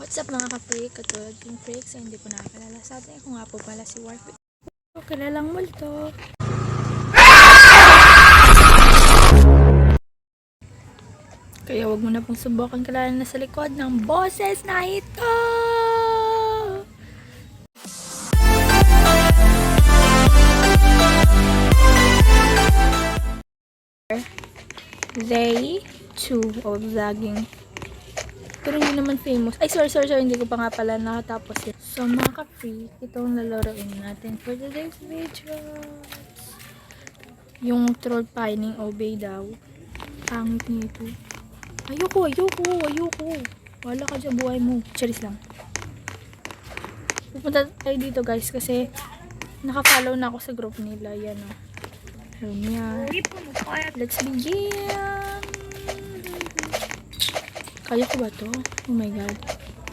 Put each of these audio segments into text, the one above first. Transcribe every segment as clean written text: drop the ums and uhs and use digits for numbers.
What's up mga ka-freak? Katulad yung freaks ay hindi ko nakakalala sa atin. Ako nga po pala si Warfreak. Kilalang multo. Kaya wag mo na pong subukan kalala na sa likod ng boses na ito. Day 2 of vlogging. Pero hindi naman famous. Ay, sorry. Hindi ko pa nga pala nakatapos yun. So, mga ka-freak, itong lalaroin natin for today's video. Yung troll pining obey daw. Pangit nito. Ayoko. Wala ka dyan, buhay mo. Charis lang. Pupunta tayo dito, guys, kasi naka-follow na ako sa group nila. Yan, o. Yan. Let's begin! Kaya ko ba to? Oh my god.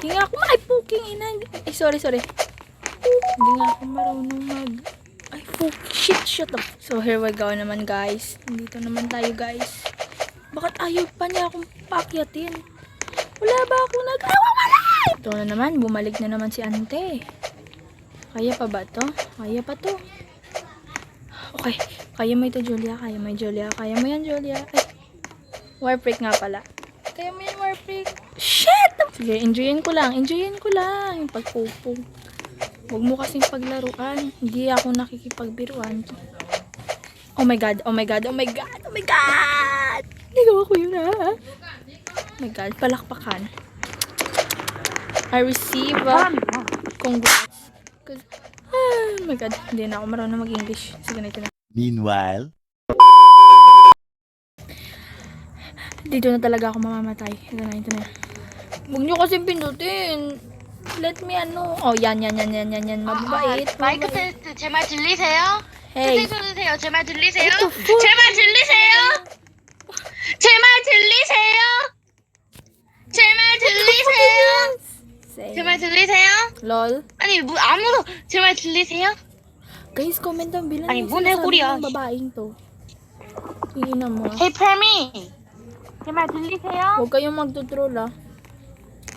Hindi nga ako puking ina. Ay, sorry. Hindi nga ako marunong ay, shut up. So, here we go naman, guys. Nandito naman tayo, guys. Bakit ayaw pa niya akong pakyatin? Wala ba ako nag-awawala? Ito na naman, bumalik na naman si ante. Kaya pa ba to? Kaya pa to. Okay. Kaya mo ito, Julia. Kaya mo yan, Julia. Ay, Warfreak nga pala. Kaya mo yan, Warfreak. Shit! Sige, enjoyin ko lang yung pagpupong. Huwag mo kasing paglaruan. Hindi ako nakikipagbiruan. Oh my god. Nagawa ko yun, ha? Oh my god, palakpakan. I receive congrats. Oh my god, hindi na ako marunong mag-English. Sige, na. Meanwhile, dito na talaga ako mamamatay. Ito na. Huwag nyo kasi pindutin. Let me Oh, yan. Mababait. 마이크 테스트 제 말 들리세요? Hey. 채팅 쳐주세요. 제 말 들리세요? What the fuck? 제 말 들리세요? 제 말 들리세요? 제 말 들리세요? Say. 제 말 들리세요? Lol. 아니 뭐 아무도 제 말 들리세요? Guys, comment ang bilang Ay, yung bunay sinasabi Korea. ng babaeng to. Tingin mo. Hey Permi 제 말 들리세요? Huwag kayong magtutroll, ah.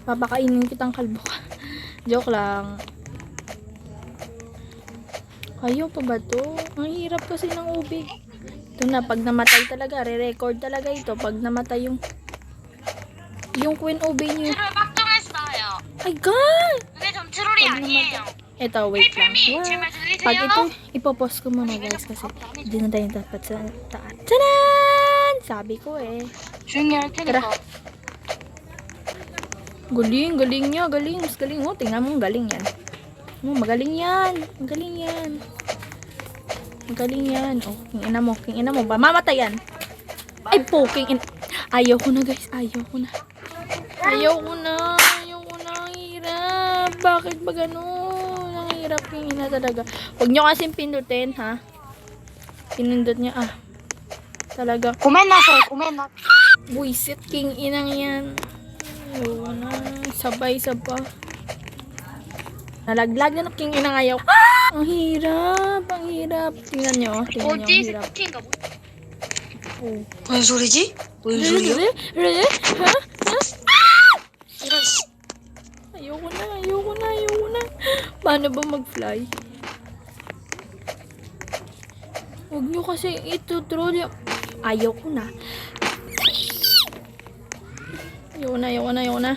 Papakainin kitang kalbo ka. Joke lang. Ayaw pa ba to? Ang hirap kasi ng ubig. Ito na, pag namatay talaga, re-record talaga ito. Pag namatay yung queen obey nyo. 트롤 확정했어요. Ay, God! 근데 전 트롤이 아니에요. Ito, wait lang. 제 말 Pag 들리세요? ito, ipopost ko muna, guys, kasi hindi na tayo dapat sa taas. Tanan! Sabi ko eh. 조용히 할 테니까. Galing niya. Mas galing. Oh, tingnan mo, galing yan. Oh, magaling yan. Oh, kingina mo. Mamamatay yan. Ay, poking in. Ayaw ko na, guys. Ayaw ko na. Ang hirap. Bakit ba ganun? Ang hirap, kingina talaga. Huwag nyo kasing pindutin, ha? Pinindot niya, Talaga. 고멘 나세요. Buisit, kinginang yan. Ayaw na. Sabay. Nalaglag na ng kinginang ayaw. Ang hirap. Tingnan nyo ang 어디 hirap. 세팅인가 뭐? Oh. 뭔 소리지? 뭔 소리야? Really? Ha? 이런 씨. Ayoko na. Paano ba mag-fly? Huwag nyo kasi ito-troll yung... Ayoko na. Ayoko na.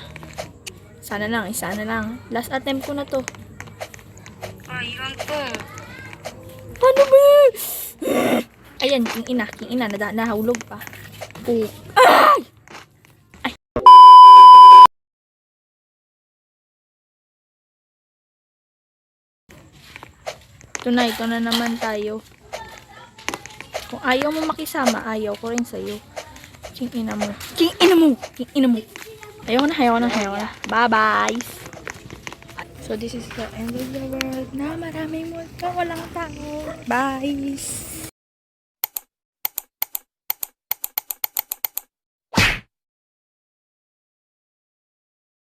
Sana lang. Last attempt ko na to. 아 이런 또. Ano ba? Ayan, king ina. Nahulog pa. Oh. Ay! Ito na naman tayo. Kung ayaw mo makisama, ayaw ko rin sa'yo. King ina mo. Ayaw na. Bye-bye. So, this is the end of the world na maraming multo, walang tao. Bye.